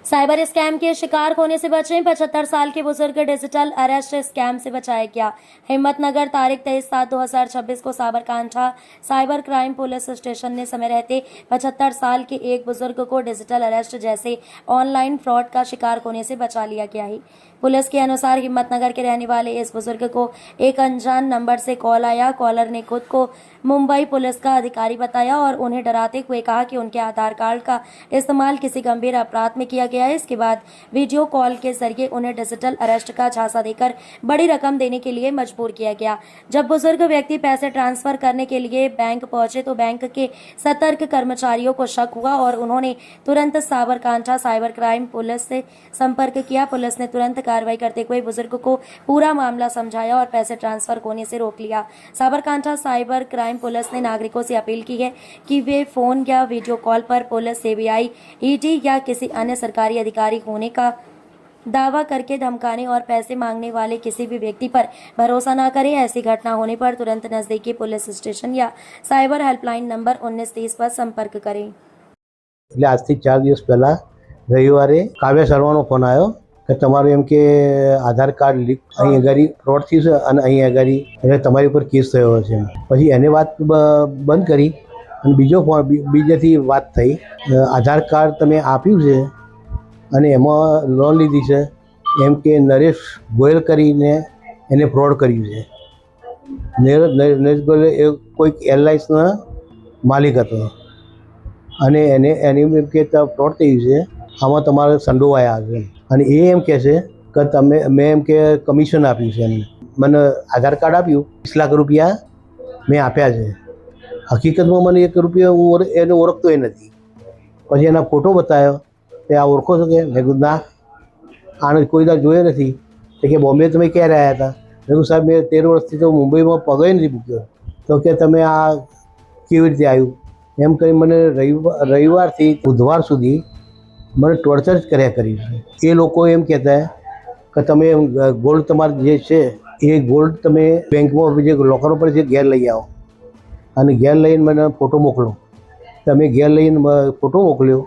Cyber scam के शिकार होने से बचें। 75 साल के बुजुर्ग डिजिटल अरेस्ट स्कैम से बचाया गया। हिम्मतनगर तारीख 23/7/2026 को Sabarkantha cyber crime police station ने समय रहते 75 साल के एक बुजुर्ग को डिजिटल अरेस्ट जैसे ऑनलाइन फ्रॉड का शिकार होने से बचा लिया गया है। पुलिस के अनुसार हिम्मतनगर के रहने वाले इस बुजुर्ग को एक अनजान नंबर से कॉल आया। कॉलर ने खुद को मुंबई पुलिस का अधिकारी बताया और उन्हें डराते हुए कहा कि उनके आधार कार्ड का इस्तेमाल किसी गंभीर अपराध में किया गया है। इसके बाद वीडियो कॉल के जरिए उन्हें डिजिटल अरेस्ट का झांसा देकर बड़ी रकम देने के लिए मजबूर किया गया। जब बुजुर्ग व्यक्ति पैसे ट्रांसफर करने के लिए बैंक पहुंचे तो बैंक के सतर्क कर्मचारियों को शक हुआ और उन्होंने तुरंत साबरकांठा साइबर क्राइम पुलिस से संपर्क किया। पुलिस ने तुरंत कार्रवाई करते हुए बुजुर्ग को पूरा मामला समझाया और पैसे ट्रांसफर होने से रोक लिया। साबरकांठा साइबर क्राइम पुलिस ने नागरिकों से अपील की है कि वे फोन या वीडियो कॉल पर पुलिस, सीबीआई, ईडी या किसी अन्य सरकारी अधिकारी होने का दावा करके धमकाने और पैसे मांगने वाले किसी भी व्यक्ति पर भरोसा न करें। ऐसी घटना होने पर तुरंत नजदीकी पुलिस स्टेशन या साइबर हेल्पलाइन नंबर 1930 पर संपर्क करें। એટલે આજથી 4 દિવસ પહેલાં રવિવારે કાવ્ય શર્માનો ફોન આવ્યો કે તમારું એમ કે આધાર કાર્ડ લીક અહીં આગળ ફ્રોડ થયું છે અને અહીં આગળ એટલે તમારી ઉપર કેસ થયો છે। પછી એને વાત બંધ કરી અને બીજેથી વાત થઈ, આધાર કાર્ડ તમે આપ્યું છે અને એમાં લોન લીધી છે એમ કે નરેશ ગોયલ કરીને એને ફ્રોડ કર્યું છે। નરેશ ગોયલ એ કોઈક એરલાઇન્સના માલિક હતો અને એની એમ કે ફ્રોડ થયું છે, આમાં તમારે સંડોવાયા છે અને એ એમ કહે છે કે મેં એમ કે કમિશન આપ્યું છે એમને, મને આધાર કાર્ડ આપ્યું 20 લાખ રૂપિયા મેં આપ્યા છે। હકીકતમાં મને 1 રૂપિયા હું એને ઓળખતોય નથી। પછી એના ફોટો બતાવ્યો તે આ ઓળખો છો કે? મેં કીધું ના, આને કોઈ દાડ જોયો નથી। તો કે બોમ્બે તમે ક્યારે આવ્યા હતા? મેં કીધું સાહેબ મેં 13 વર્ષથી તો મુંબઈમાં પગે નથી મૂક્યો। તો કે તમે આ કેવી રીતે આવ્યું એમ કરી મને રવિવારથી બુધવાર સુધી મને ટોર્ચર જ કર્યા કરી છે। એ લોકો એમ કહેતા કે તમે ગોલ્ડ તમારે જે છે એ ગોલ્ડ તમે બેંકમાં જે લોકર ઉપર જે ઘેર લઈ આવો અને ઘેર લઈને મને ફોટો મોકલો। તમે ઘેર લઈને ફોટો મોકલ્યો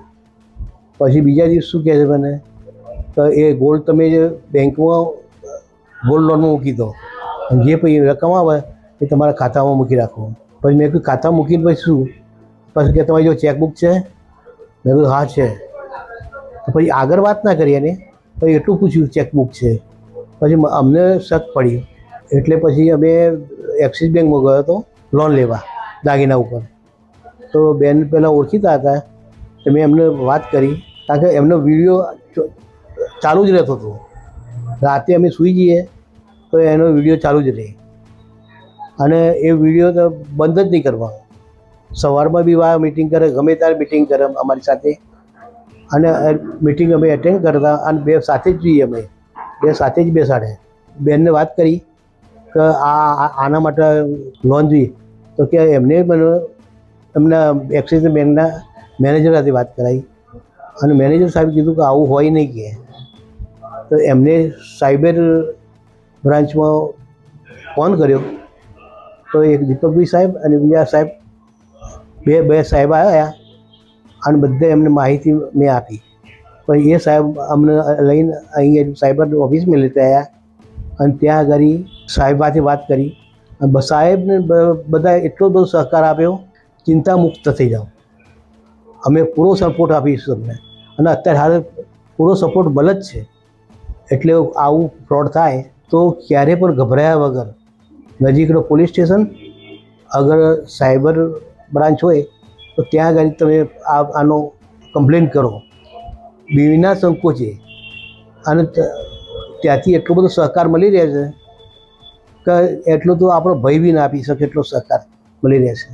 પછી બીજા દિવસ શું કહે છે મને તો એ ગોલ્ડ તમે જે બેંકમાં ગોલ્ડ લોનમાં મૂકી દો અને જે પછી રકમ આવે એ તમારા ખાતામાં મૂકી રાખો। પછી મેં કહ્યું ખાતામાં મૂકીને પછી શું? પછી કે તમારી જો ચેકબુક છે? મેં કીધું હા છે। તો પછી આગળ વાત ના કરી એને, પછી એટલું પૂછ્યું ચેકબુક છે। પછી અમને શક પડી એટલે પછી અમે એક્સિસ બેંકમાં ગયો હતો લોન લેવા દાગીના ઉપર। તો બેન પહેલાં ઓળખીતા હતા તો મેં એમને વાત કરી કારણ કે એમનો વિડીયો ચાલુ જ રહેતો હતો। રાતે અમે સૂઈ જઈએ તો એનો વિડીયો ચાલુ જ રહે અને એ વિડીયો તો બંધ જ નહીં કરવાનો। સવારમાં બી વા મીટિંગ કરે, ગમે ત્યારે મીટિંગ કરે અમારી સાથે અને મીટિંગ અમે એટેન્ડ કરતા અને બે સાથે જ જઈએ, અમે બે સાથે જ બેસાડે। બેનને વાત કરી કે આના માટે લોન જોઈએ તો કે એમને મને એમના એક્સિસ બેંકના મેનેજર સાથે વાત કરાવી અને મેનેજર સાહેબ કીધું કે આવું હોય નહીં કે। તો એમને સાયબર બ્રાન્ચમાં ફોન કર્યો તો એક દીપકભાઈ સાહેબ અને બીજા સાહેબ બે સાહેબ આવ્યા અને બધે એમને માહિતી મેં આપી। પછી એ સાહેબ અમને લઈને અહીં સાયબર ઓફિસમાં લેતા આવ્યા અને ત્યાં આગળ સાહેબ સાથે વાત કરી અને સાહેબને બધા એટલો બધો સહકાર આપ્યો, ચિંતા મુક્ત થઈ જાઓ, અમે પૂરો સપોર્ટ આપીશું તમને અને અત્યારે હાલ પૂરો સપોર્ટ મળે જ છે। એટલે આવું ફ્રોડ થાય તો ક્યારે પણ ગભરાયા વગર નજીકનો પોલીસ સ્ટેશન અગર સાયબર બ્રાન્ચ હોય તો ત્યાં આગળ તમે આનો કમ્પ્લેન કરો વિના સંકોચે અને ત્યાંથી એટલો બધો સહકાર મળી રહે છે કે એટલો તો આપણો ભય બી ના આપી શકે એટલો સહકાર મળી રહે છે।